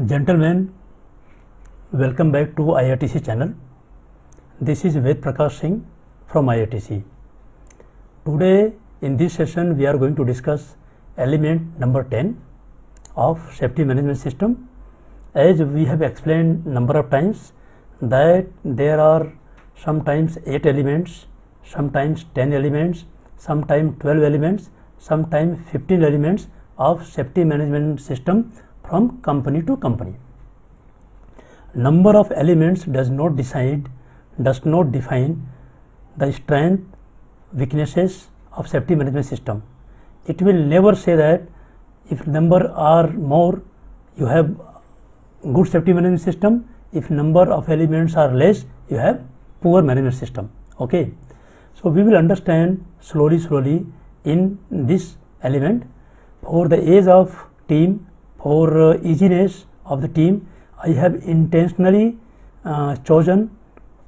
Gentlemen, welcome back to IITC channel. This is Ved Prakash Singh from IITC. Today in this session we are going to discuss element number 10 of safety management system. As we have explained number of times that there are sometimes 8 elements, sometimes 10 elements, sometimes 12 elements, sometimes 15 elements of safety management system from company to company. Number of elements does not define the strength, weaknesses of safety management system. It will never say that if number are more, you have good safety management system. If number of elements are less, you have poor management system. Okay. So we will understand slowly in this element. For the age of team, for easiness of the team, I have intentionally chosen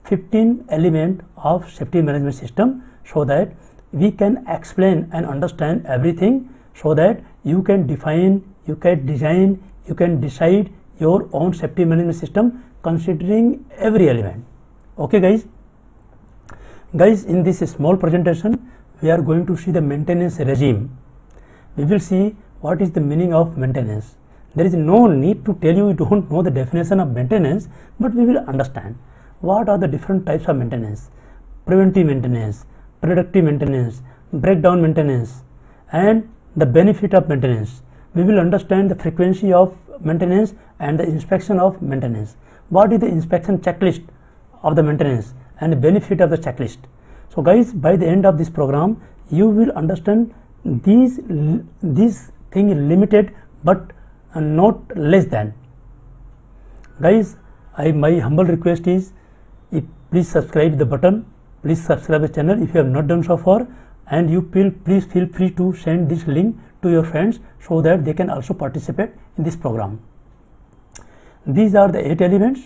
15 elements of safety management system so that we can explain and understand everything, so that you can define, you can design, you can decide your own safety management system considering every element. Okay guys, in this small presentation we are going to see the maintenance regime. We will see what is the meaning of maintenance. There is no need to tell you don't know the definition of maintenance, but we will understand what are the different types of maintenance: preventive maintenance, predictive maintenance, breakdown maintenance, and the benefit of maintenance. We will understand the frequency of maintenance and the inspection of maintenance. What is the inspection checklist of the maintenance and the benefit of the checklist. So guys, by the end of this program you will understand these things limited but not less than. Guys, my humble request is, please subscribe the button, please subscribe the channel if you have not done so far, and you please feel free to send this link to your friends so that they can also participate in this program. These are the 8 elements,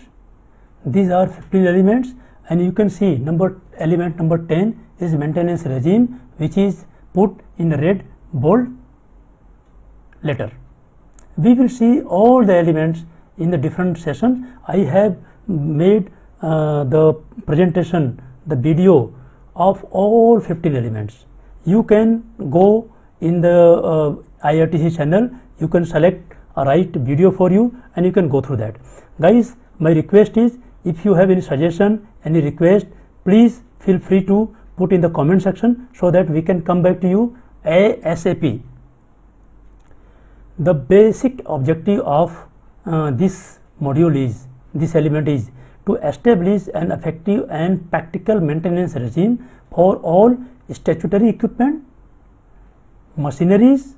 these are 15 elements, and you can see element number 10 is maintenance regime, which is put in red bold letter. We will see all the elements in the different sessions. I have made the presentation, the video of all 15 elements. You can go in the IITC channel, you can select a right video for you and you can go through that. Guys, my request is, if you have any suggestion, any request, please feel free to put in the comment section so that we can come back to you ASAP. The basic objective of this module is, this element is to establish an effective and practical maintenance regime for all statutory equipment, machineries,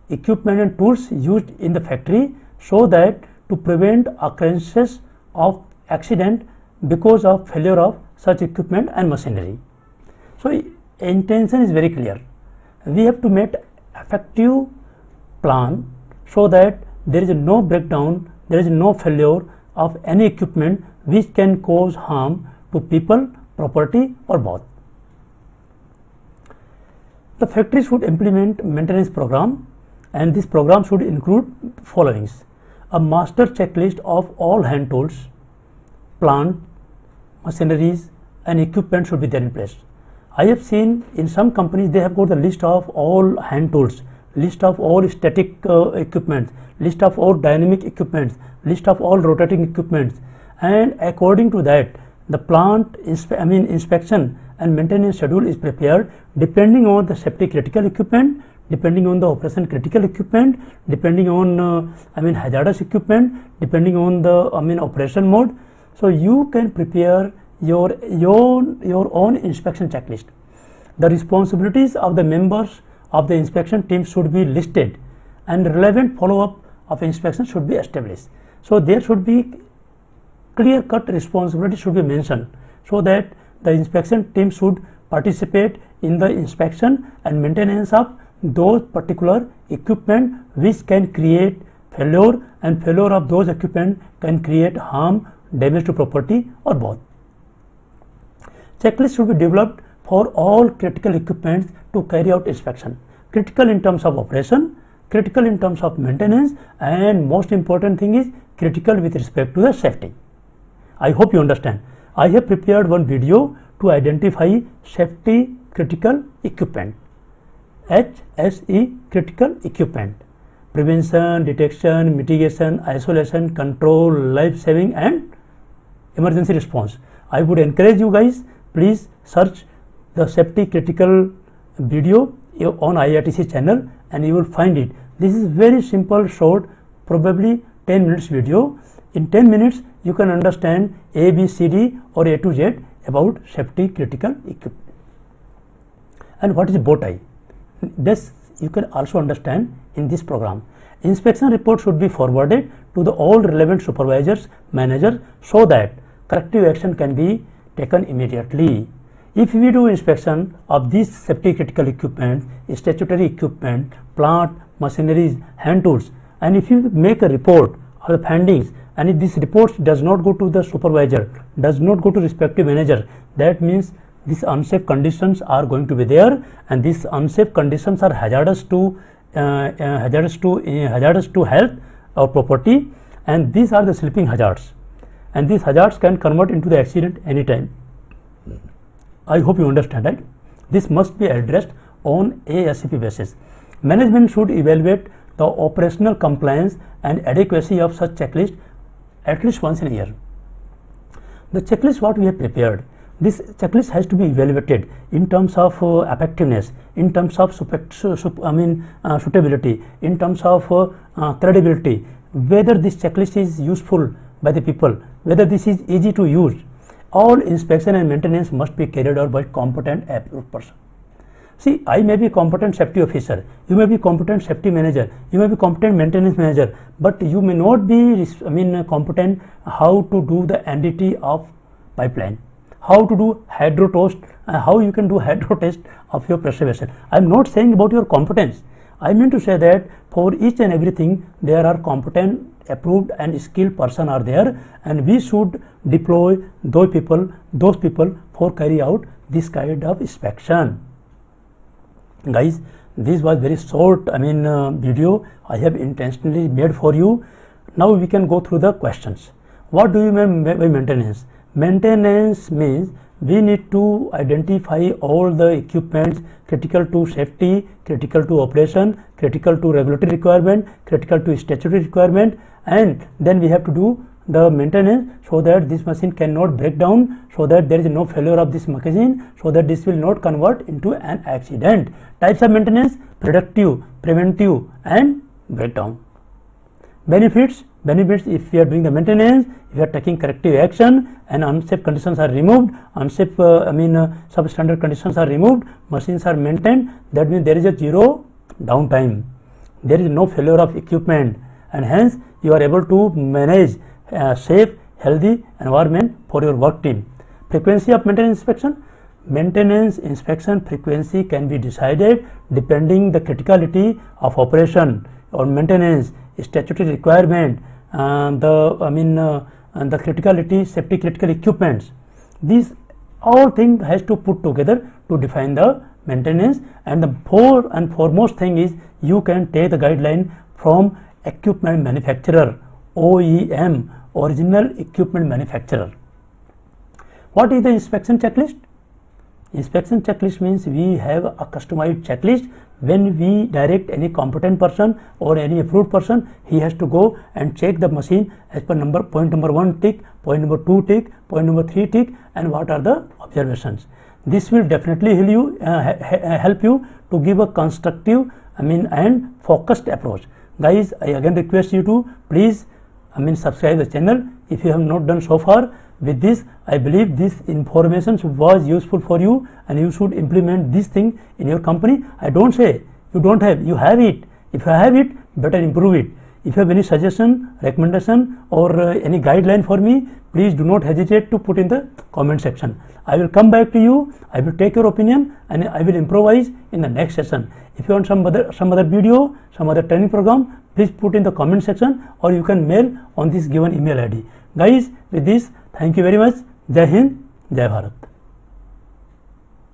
equipment and tools used in the factory, so that to prevent occurrences of accident because of failure of such equipment and machinery. So intention is very clear. We have to make effective plan so that there is no breakdown, there is no failure of any equipment which can cause harm to people, property or both. The factory should implement maintenance program, and this program should include followings: a master checklist of all hand tools, plant, machineries and equipment should be there in place. I have seen in some companies they have got the list of all hand tools, list of all static equipment, list of all dynamic equipments, list of all rotating equipments, and according to that the plant inspection and maintenance schedule is prepared depending on the safety critical equipment, depending on the operation critical equipment, depending on hazardous equipment, depending on the operation mode. So you can prepare your own inspection checklist. The responsibilities of the members of the inspection team should be listed and relevant follow-up of inspection should be established. So there should be clear-cut responsibility should be mentioned, so that the inspection team should participate in the inspection and maintenance of those particular equipment which can create failure, and failure of those equipment can create harm, damage to property or both. Checklist should be developed for all critical equipments to carry out inspection. Critical in terms of operation, critical in terms of maintenance, and most important thing is critical with respect to the safety. I hope you understand. I have prepared one video to identify safety critical equipment, HSE critical equipment: prevention, detection, mitigation, isolation, control, life saving and emergency response. I would encourage you guys, please search the safety critical video on IITC channel and you will find it. This is very simple, short, probably 10 minutes video. In 10 minutes you can understand A, B, C, D or A to Z about safety critical equipment. And what is bow tie? This you can also understand in this program. Inspection report should be forwarded to the all relevant supervisors, managers, so that corrective action can be taken immediately. If we do inspection of these safety critical equipment, statutory equipment, plant, machineries, hand tools, and if you make a report of the findings, and if this report does not go to the supervisor, does not go to respective manager, that means these unsafe conditions are going to be there, and these unsafe conditions are hazardous to health or property, and these are the sleeping hazards, and these hazards can convert into the accident anytime. I hope you understand, right? This must be addressed on ASAP basis. Management should evaluate the operational compliance and adequacy of such checklist at least once in a year. The checklist what we have prepared, this checklist has to be evaluated in terms of effectiveness, in terms of suitability, in terms of credibility, whether this checklist is useful by the people, whether this is easy to use. All inspection and maintenance must be carried out by competent approved person. See, I may be competent safety officer, you may be competent safety manager, you may be competent maintenance manager, but you may not be competent how to do the NDT of pipeline, how to do hydro test, how you can do hydro test of your pressure vessel. I am not saying about your competence. I mean to say that for each and everything there are competent, approved and skilled person are there, and we should deploy those people for carry out this kind of inspection. Guys, this was very short video I have intentionally made for you. Now we can go through the questions. What do you mean by maintenance? Maintenance means we need to identify all the equipments critical to safety, critical to operation, critical to regulatory requirement, critical to statutory requirement, and then we have to do the maintenance so that this machine cannot break down, so that there is no failure of this machine, so that this will not convert into an accident. Types of maintenance: predictive, preventive and breakdown. Benefits: if we are doing the maintenance, if we are taking corrective action and unsafe conditions are removed, unsafe substandard conditions are removed, machines are maintained, that means there is a zero downtime, there is no failure of equipment, and hence you are able to manage safe, healthy environment for your work team. Frequency of maintenance inspection: maintenance inspection frequency can be decided depending the criticality of operation or maintenance, statutory requirement, the criticality, safety critical equipments. These all things has to put together to define the maintenance, and the foremost thing is you can take the guideline from equipment manufacturer, OEM, original equipment manufacturer. What is the inspection checklist? Inspection checklist means we have a customized checklist. When we direct any competent person or any approved person, he has to go and check the machine as per point number 1 tick, point number 2 tick, point number 3 tick, and what are the observations. This will definitely help you to give a constructive and focused approach. Guys, I again request you to please subscribe the channel if you have not done so far. With this, I believe this information was useful for you and you should implement this thing in your company. I don't say you don't have, you have it. If you have it, better improve it. If you have any suggestion, recommendation or any guideline for me, please do not hesitate to put in the comment section. I will come back to you, I will take your opinion and I will improvise in the next session. If you want some other video, some other training program, please put in the comment section or you can mail on this given email ID. Guys, with this, thank you very much. Jai Hind, Jai Bharat.